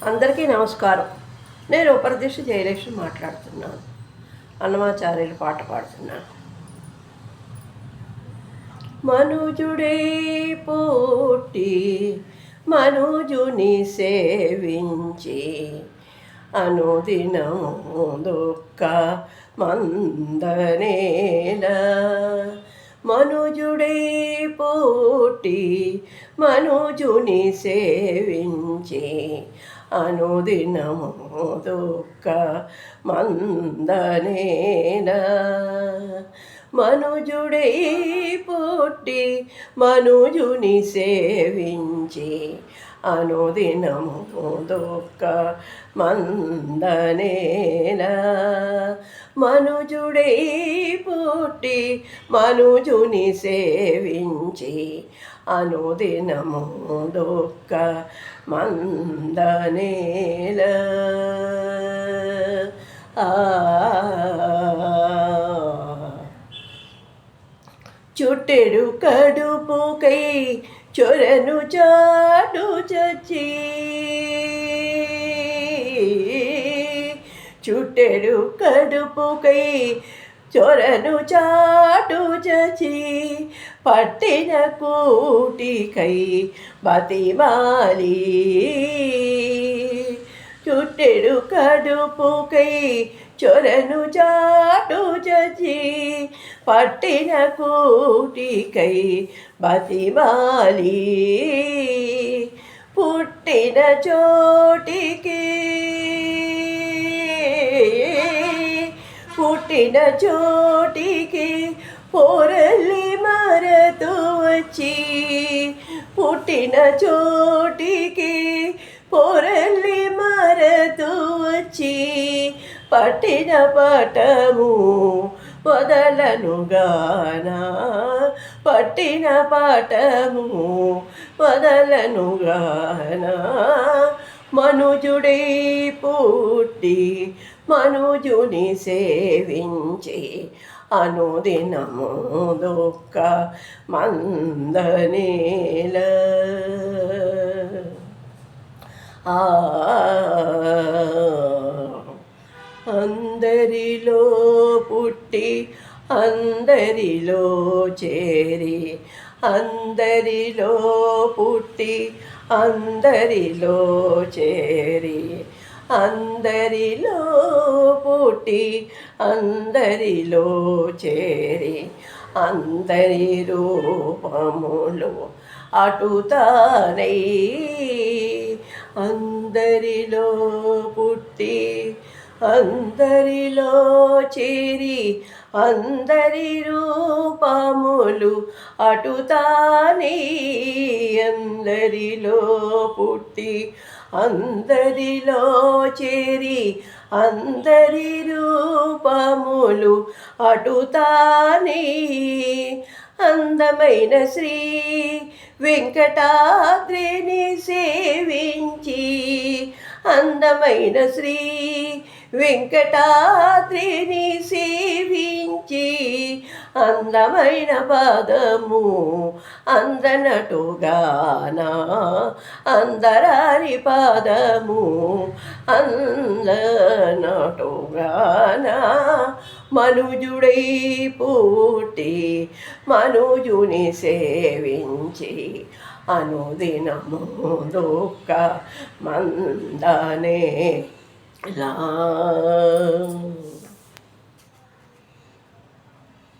అందరికీ నమస్కారం. నేను ఉపరదిష్టి జయలక్ష్మి మాట్లాడుతున్నాను. అన్నమాచార్యులు పాట పాడుతున్నాను. మనుజుడే పోటీ మనుజుని సేవించి అనుదినము దుఃఖ మందనేల. మనుజుడే పోటీ మనుజుని సేవించి అనుదినము దుఃఖ మందనేల. మనుజుడై పుట్టి మనుజుని సేవించి అనుదినము దుఃఖ మందనేల. మనుజుడై పుట్టి మనుజుని సేవించి అనుదినము దుఃఖ మందనేల. చుట్టెడు కడుపుకై చొరను చాటు చచ్చి, చుట్టెడు కడుపుకై చొరను చాటు చచి పట్టిన కూటికై బతిమాలి. చుట్టెడు కడుపుకై చొరను చాటు చచి పట్టిన కూటికై బతిమాలి. పుట్టిన చోటికి పుట్టిన చోటికి పొరలి మరతు వచ్చి, పుట్టిన చోటికి పొరలి మరతు వచ్చి పట్టిన పటము వదలనుగానా, పట్టిన పటము వదలనుగానా. మనుజుడై పుట్టి మనుజుని సేవించి అనుదినము దుఃఖ మందనేల. అందరిలో పుట్టి అందరిలో చేరి, అందరిలో పుట్టి అందరిలో చేరి, అందరిలో పుట్టి అందరిలో చేరి అందరి రూపములు అటుతానై, అందరిలో పుట్టి అందరిలో చేరి అందరి రూపములు అటుతానై, అందరిలో పుట్టి అందరిలో చేరి అందరి రూపములు అటుతానై. అందమైన శ్రీ వెంకటాద్రిని సేవించి, అందమైన శ్రీ వెంకటాద్రిని సేవించి అందమైన పదము అందనటుగానా, అందరారి పదము అందనటుగానా. మనుజుడై పుట్టి మనుజుని సేవించి అనుదినము దుఃఖ మందనేల.